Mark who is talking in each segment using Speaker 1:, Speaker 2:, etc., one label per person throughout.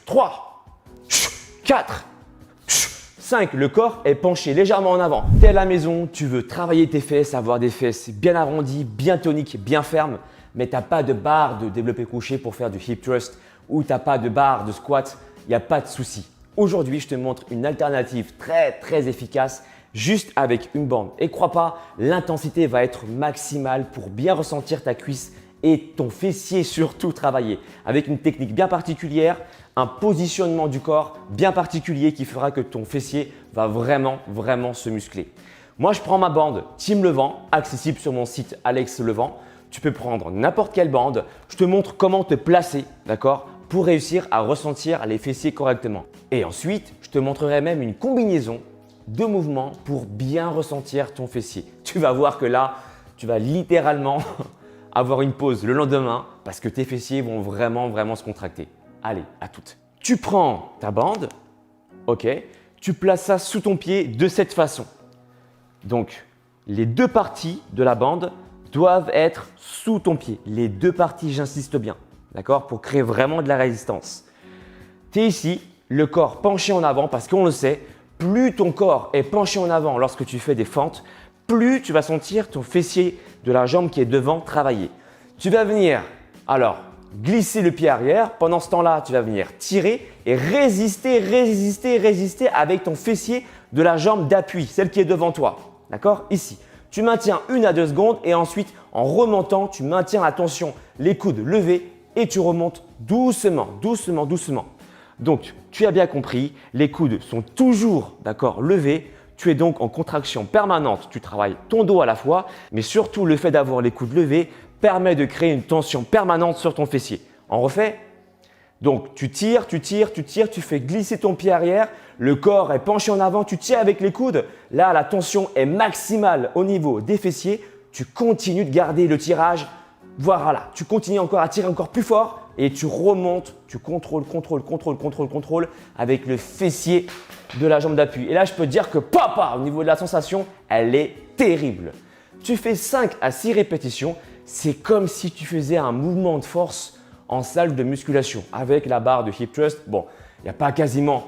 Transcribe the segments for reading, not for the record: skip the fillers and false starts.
Speaker 1: 3, 4, 5. Le corps est penché légèrement en avant. Tu es à la maison, tu veux travailler tes fesses, avoir des fesses bien arrondies, bien toniques, bien fermes, mais tu n'as pas de barre de développé couché pour faire du hip thrust ou tu n'as pas de barre de squat, il n'y a pas de souci. Aujourd'hui, je te montre une alternative très efficace juste avec une bande. Et crois pas, l'intensité va être maximale pour bien ressentir ta cuisse et ton fessier surtout travailler avec une technique bien particulière, un positionnement du corps bien particulier qui fera que ton fessier va vraiment se muscler. Moi, je prends ma bande Team Levant, accessible sur mon site Alex Levant. Tu peux prendre n'importe quelle bande. Je te montre comment te placer, d'accord, pour réussir à ressentir les fessiers correctement. Et ensuite, je te montrerai même une combinaison de mouvements pour bien ressentir ton fessier. Tu vas voir que là, tu vas littéralement avoir une pause le lendemain parce que tes fessiers vont vraiment se contracter. Allez, à toutes. Tu prends ta bande, ok, tu places ça sous ton pied de cette façon. Donc, les deux parties de la bande doivent être sous ton pied. Les deux parties, j'insiste bien, d'accord, pour créer vraiment de la résistance. Tu es ici, le corps penché en avant parce qu'on le sait, plus ton corps est penché en avant lorsque tu fais des fentes, plus tu vas sentir ton fessier de la jambe qui est devant travailler. Tu vas venir alors glisser le pied arrière. Pendant ce temps-là, tu vas venir tirer et résister avec ton fessier de la jambe d'appui, celle qui est devant toi. D'accord? Ici. Tu maintiens 1 à 2 secondes et ensuite, en remontant, tu maintiens la tension, les coudes levés et tu remontes doucement. Donc, tu as bien compris, les coudes sont toujours levés. Tu es donc en contraction permanente. Tu travailles ton dos à la fois, mais surtout le fait d'avoir les coudes levés permet de créer une tension permanente sur ton fessier. On refait? Donc, tu tires, tu fais glisser ton pied arrière, le corps est penché en avant, tu tires avec les coudes. Là, la tension est maximale au niveau des fessiers. Tu continues de garder le tirage. Voilà, tu continues encore à tirer encore plus fort et tu remontes, tu contrôles avec le fessier de la jambe d'appui. Et là, je peux te dire que au niveau de la sensation, elle est terrible. Tu fais 5 à 6 répétitions. C'est comme si tu faisais un mouvement de force en salle de musculation avec la barre de hip thrust. Bon, il n'y a pas quasiment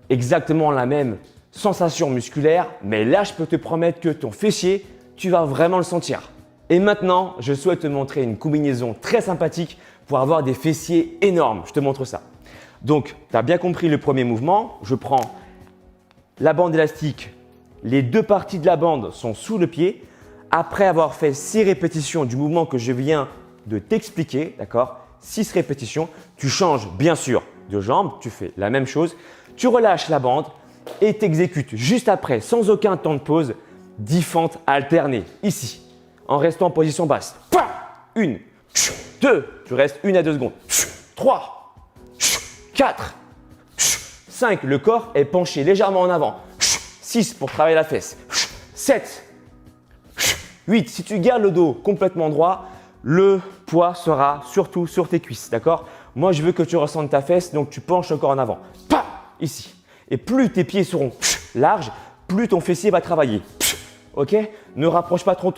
Speaker 1: exactement la même sensation musculaire, mais là, je peux te promettre que ton fessier, tu vas vraiment le sentir. Et maintenant, je souhaite te montrer une combinaison très sympathique pour avoir des fessiers énormes. Je te montre ça. Donc, tu as bien compris le premier mouvement. Je prends la bande élastique. Les deux parties de la bande sont sous le pied. Après avoir fait 6 répétitions du mouvement que je viens de t'expliquer, d'accord, 6 répétitions, tu changes bien sûr de jambe. Tu fais la même chose. Tu relâches la bande et t'exécutes juste après, sans aucun temps de pause, 10 fentes alternées ici, en restant en position basse. 1, 2, tu restes 1 à 2 secondes. 3, 4, 5, le corps est penché légèrement en avant. 6 pour travailler la fesse. 7, 8, si tu gardes le dos complètement droit, le poids sera surtout sur tes cuisses, d'accord? Moi, je veux que tu ressentes ta fesse, donc tu penches encore en avant. Ici. Et plus tes pieds seront larges, plus ton fessier va travailler. Ok? Ne rapproche pas trop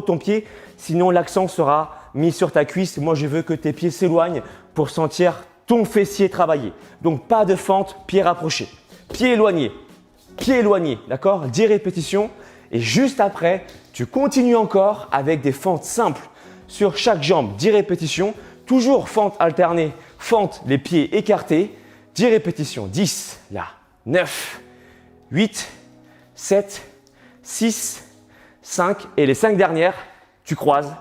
Speaker 1: ton pied, sinon l'accent sera mis sur ta cuisse. Moi, je veux que tes pieds s'éloignent pour sentir ton fessier travailler. Donc, pas de fente, pieds rapprochés. Pieds éloignés, d'accord? 10 répétitions. Et juste après, tu continues encore avec des fentes simples sur chaque jambe. 10 répétitions, toujours fente alternée, fente les pieds écartés. 10 répétitions, 10, là, 9, 8, 7, 6, 5 et les 5 dernières, tu croises.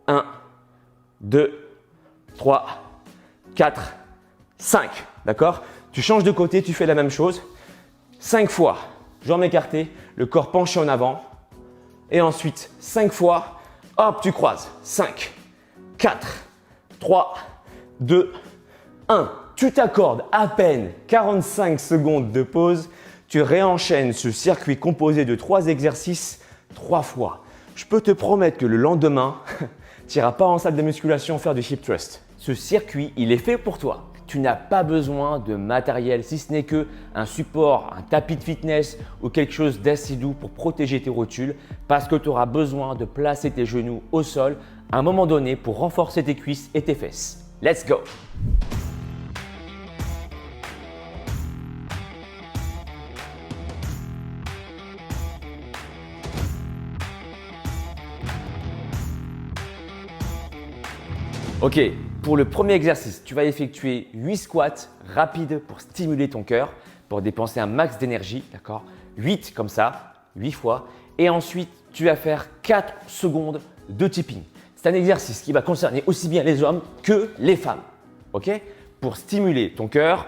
Speaker 1: 1, 2, 3, 4, 5. D'accord? Tu changes de côté, tu fais la même chose. 5 fois, jambes écartées, le corps penché en avant. Et ensuite, 5 fois, hop, tu croises. 5, 4, 3, 2, 1. Tu t'accordes à peine 45 secondes de pause. Tu réenchaînes ce circuit composé de 3 exercices 3 fois. Je peux te promettre que le lendemain, tu n'iras pas en salle de musculation faire du hip thrust. Ce circuit, il est fait pour toi. Tu n'as pas besoin de matériel si ce n'est que un support, un tapis de fitness ou quelque chose d'assez doux pour protéger tes rotules parce que tu auras besoin de placer tes genoux au sol à un moment donné pour renforcer tes cuisses et tes fesses. Let's go! Ok, pour le premier exercice, tu vas effectuer 8 squats rapides pour stimuler ton cœur, pour dépenser un max d'énergie, d'accord? 8 comme ça, 8 fois. Et ensuite, tu vas faire 4 secondes de tipping. C'est un exercice qui va concerner aussi bien les hommes que les femmes, ok? Pour stimuler ton cœur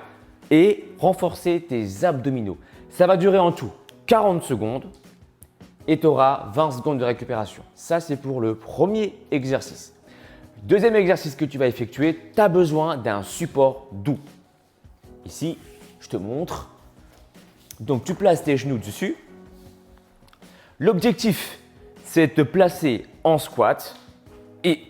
Speaker 1: et renforcer tes abdominaux. Ça va durer en tout 40 secondes et tu auras 20 secondes de récupération. Ça, c'est pour le premier exercice. Deuxième exercice que tu vas effectuer, tu as besoin d'un support doux. Ici, je te montre. Donc, tu places tes genoux dessus. L'objectif, c'est de te placer en squat et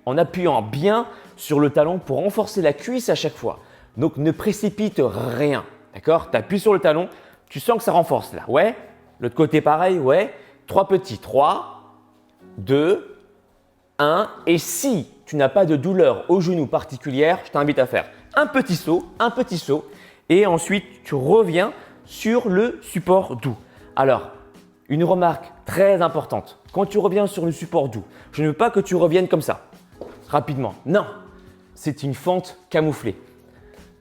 Speaker 1: en appuyant bien sur le talon pour renforcer la cuisse à chaque fois. Donc, ne précipite rien. D'accord? Tu appuies sur le talon, tu sens que ça renforce là. Ouais? L'autre côté, pareil. Ouais? 3 petits. 3, 2, 1. Et si tu n'as pas de douleur au genou particulière, je t'invite à faire un petit saut. Et ensuite, tu reviens sur le support doux. Alors, une remarque très importante. Quand tu reviens sur le support doux, je ne veux pas que tu reviennes comme ça, rapidement. Non, c'est une fente camouflée.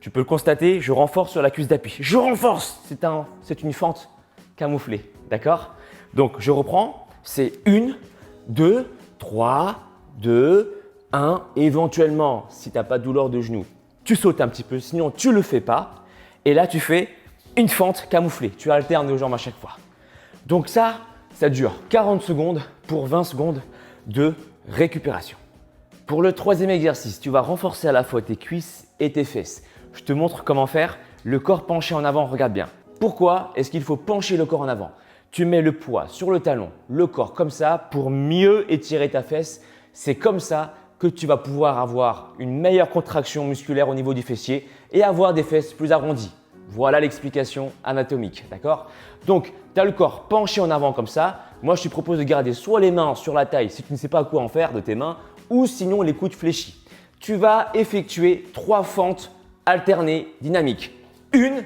Speaker 1: Tu peux le constater, je renforce sur la cuisse d'appui. Je renforce, c'est une fente camouflée. D'accord? Donc, je reprends. C'est 1, 2, 3, 2, 1. Éventuellement, si tu n'as pas de douleur de genou, tu sautes un petit peu. Sinon, tu ne le fais pas. Et là, tu fais une fente camouflée. Tu alternes les jambes à chaque fois. Donc ça dure 40 secondes pour 20 secondes de récupération. Pour le troisième exercice, tu vas renforcer à la fois tes cuisses et tes fesses. Je te montre comment faire. Le corps penché en avant, regarde bien. Pourquoi est-ce qu'il faut pencher le corps en avant? Tu mets le poids sur le talon, le corps comme ça pour mieux étirer ta fesse. C'est comme ça que tu vas pouvoir avoir une meilleure contraction musculaire au niveau du fessier et avoir des fesses plus arrondies. Voilà l'explication anatomique, d'accord? Donc, tu as le corps penché en avant comme ça. Moi, je te propose de garder soit les mains sur la taille si tu ne sais pas quoi en faire de tes mains ou sinon les coudes fléchis. Tu vas effectuer 3 fentes alternées dynamiques. 1,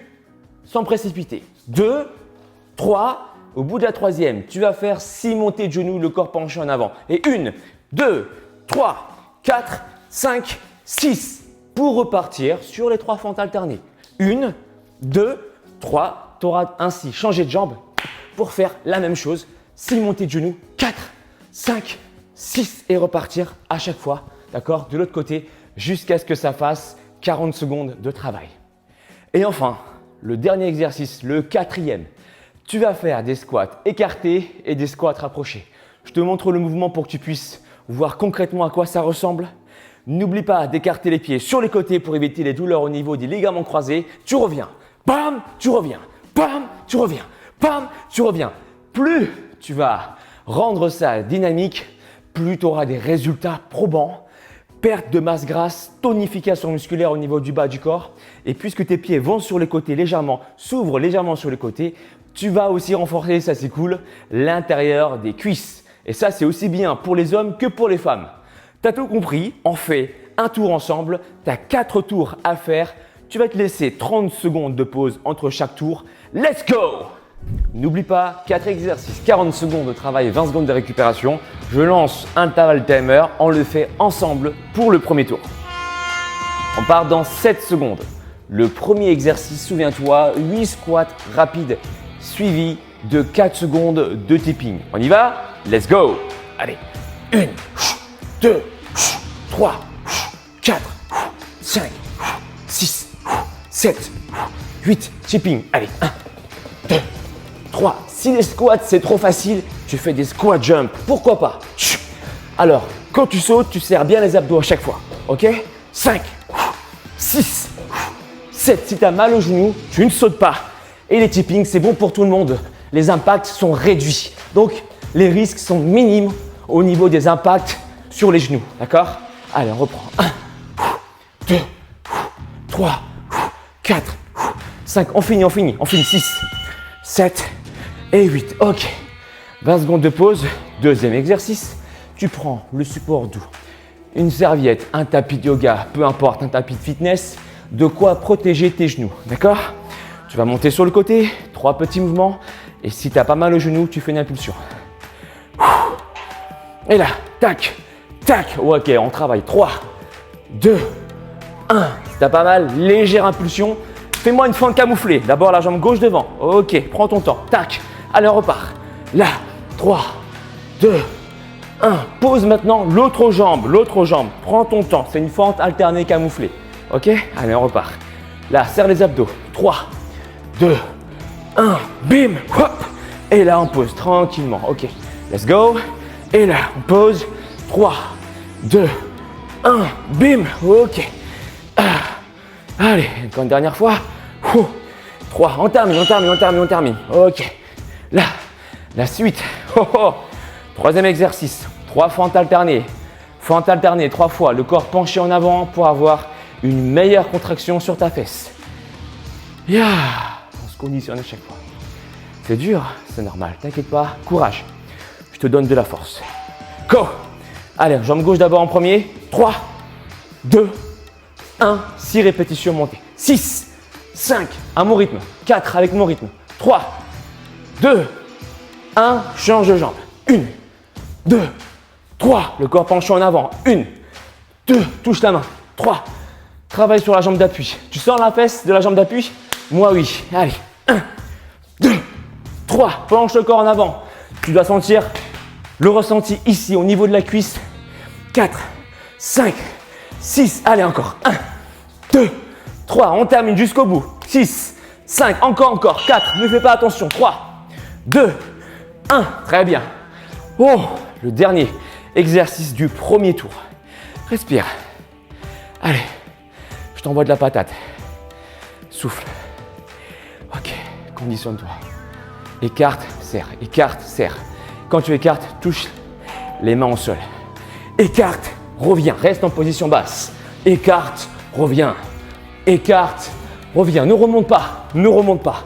Speaker 1: sans précipiter. 2, 3. Au bout de la troisième, tu vas faire 6 montées de genoux, le corps penché en avant. Et 1, 2, 3, 4, 5, 6 pour repartir sur les 3 fentes alternées. 1, 2, 3. Tu auras ainsi changé de jambe pour faire la même chose. 6 montées de genoux, 4, 5, 6 et repartir à chaque fois, d'accord, de l'autre côté jusqu'à ce que ça fasse 40 secondes de travail. Et enfin, le dernier exercice, le quatrième, tu vas faire des squats écartés et des squats rapprochés. Je te montre le mouvement pour que tu puisses voir concrètement à quoi ça ressemble. N'oublie pas d'écarter les pieds sur les côtés pour éviter les douleurs au niveau des ligaments croisés. Tu reviens, bam, tu reviens, bam, tu reviens, bam, tu reviens. Plus tu vas rendre ça dynamique, plus tu auras des résultats probants. Perte de masse grasse, tonification musculaire au niveau du bas du corps. Et puisque tes pieds vont sur les côtés légèrement, s'ouvrent légèrement sur les côtés, tu vas aussi renforcer, ça c'est cool, l'intérieur des cuisses. Et ça, c'est aussi bien pour les hommes que pour les femmes. Tu as tout compris, on fait un tour ensemble, tu as 4 tours à faire. Tu vas te laisser 30 secondes de pause entre chaque tour. Let's go! N'oublie pas, 4 exercices, 40 secondes de travail, 20 secondes de récupération. Je lance un intervalle timer, on le fait ensemble pour le premier tour. On part dans 7 secondes. Le premier exercice, souviens-toi, 8 squats rapides suivis de 4 secondes de tipping. On y va? Let's go! Allez, 1, 2, 3, 4, 5, 6, 7, 8, tipping. Allez, 1, 2, 3. Si les squats c'est trop facile, tu fais des squat jump. Pourquoi pas? Alors, quand tu sautes, tu serres bien les abdos à chaque fois. Ok? 5, 6, 7. Si tu as mal au genou, tu ne sautes pas. Et les tippings, c'est bon pour tout le monde. Les impacts sont réduits. Donc, les risques sont minimes au niveau des impacts sur les genoux. D'accord? Allez, on reprend. 1, 2, 3, 4, 5. On finit. 6, 7 et 8. Ok. 20 secondes de pause. Deuxième exercice. Tu prends le support doux, une serviette, un tapis de yoga, peu importe, un tapis de fitness, de quoi protéger tes genoux. D'accord? Tu vas monter sur le côté, 3 petits mouvements. Et si tu as pas mal au genou, tu fais une impulsion. Et là, tac, tac. Ok, on travaille. 3, 2, 1. Si t'as pas mal, légère impulsion. Fais-moi une fente camouflée. D'abord la jambe gauche devant. Ok, prends ton temps. Tac. Allez, on repart. Là, 3, 2, 1. Pose maintenant l'autre jambe. L'autre jambe. Prends ton temps. C'est une fente alternée camouflée. Ok? Allez, on repart. Là, serre les abdos. 3, 2, 1. Bim. Hop. Et là, on pose tranquillement. Ok. Let's go. Et là, on pose. 3, 2, 1. Bim. Ok. Allez, encore une dernière fois. 3. On termine. Ok. Là, la suite. Troisième exercice. 3 fentes alternées. Fente alternée 3 fois. Le corps penché en avant pour avoir une meilleure contraction sur ta fesse. Yeah. On se conditionne à chaque fois. C'est dur, c'est normal. T'inquiète pas. Courage. Je te donne de la force. Go. Allez, jambe gauche d'abord en premier. 3, 2, 1. 6 répétitions montées. 6, 5, à mon rythme. 4 avec mon rythme. 3, 2, 1. Change de jambe. 1, 2, 3. Le corps penché en avant. 1, 2. Touche la main. 3. Travaille sur la jambe d'appui. Tu sens la fesse de la jambe d'appui? Moi, oui. Allez. 1, 2, 3. Penche le corps en avant. Tu dois sentir le ressenti ici au niveau de la cuisse. 4, 5, 6. Allez, encore. 1, 2, 3. On termine jusqu'au bout. 6, 5. Encore. 4. Ne fais pas attention. 3, 2, 1. Très bien. Oh, le dernier exercice du premier tour. Respire. Allez, je t'envoie de la patate. Souffle. Ok, conditionne-toi. Écarte, serre. Écarte, serre. Quand tu écartes, touche les mains au sol. Écarte, reviens. Reste en position basse. Écarte, reviens. Écarte, reviens. Ne remonte pas.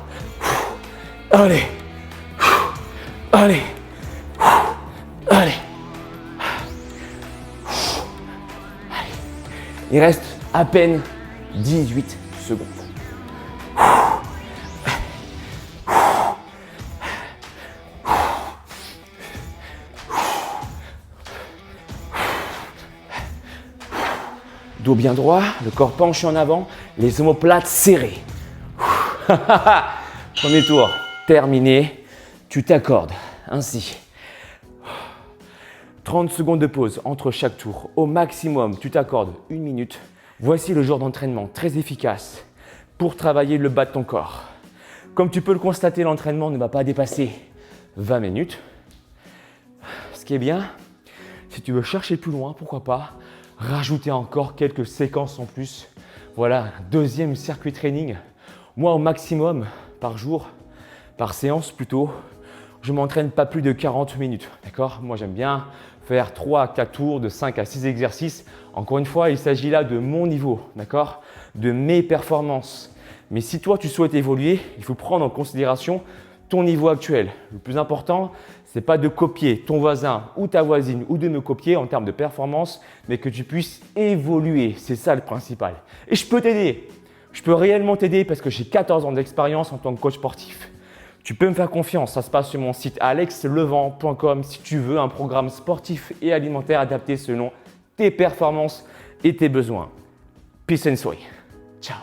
Speaker 1: Allez. Allez. Il reste à peine 18 secondes. Dos bien droit, le corps penché en avant, les omoplates serrées. Premier tour terminé. Tu t'accordes ainsi 30 secondes de pause entre chaque tour. Au maximum, tu t'accordes 1 minute. Voici le genre d'entraînement très efficace pour travailler le bas de ton corps. Comme tu peux le constater, l'entraînement ne va pas dépasser 20 minutes. Ce qui est bien, si tu veux chercher plus loin, pourquoi pas rajouter encore quelques séquences en plus. Voilà, un deuxième circuit training. Moi, au maximum, par jour, par séance plutôt, je m'entraîne pas plus de 40 minutes. D'accord? Moi, j'aime bien faire 3 à 4 tours de 5 à 6 exercices. Encore une fois, il s'agit là de mon niveau, d'accord? De mes performances. Mais si toi, tu souhaites évoluer, il faut prendre en considération ton niveau actuel. Le plus important, ce n'est pas de copier ton voisin ou ta voisine ou de me copier en termes de performance, mais que tu puisses évoluer. C'est ça le principal. Et je peux t'aider. Je peux réellement t'aider parce que j'ai 14 ans d'expérience en tant que coach sportif. Tu peux me faire confiance, ça se passe sur mon site alexlevent.com si tu veux un programme sportif et alimentaire adapté selon tes performances et tes besoins. Peace and soy. Ciao.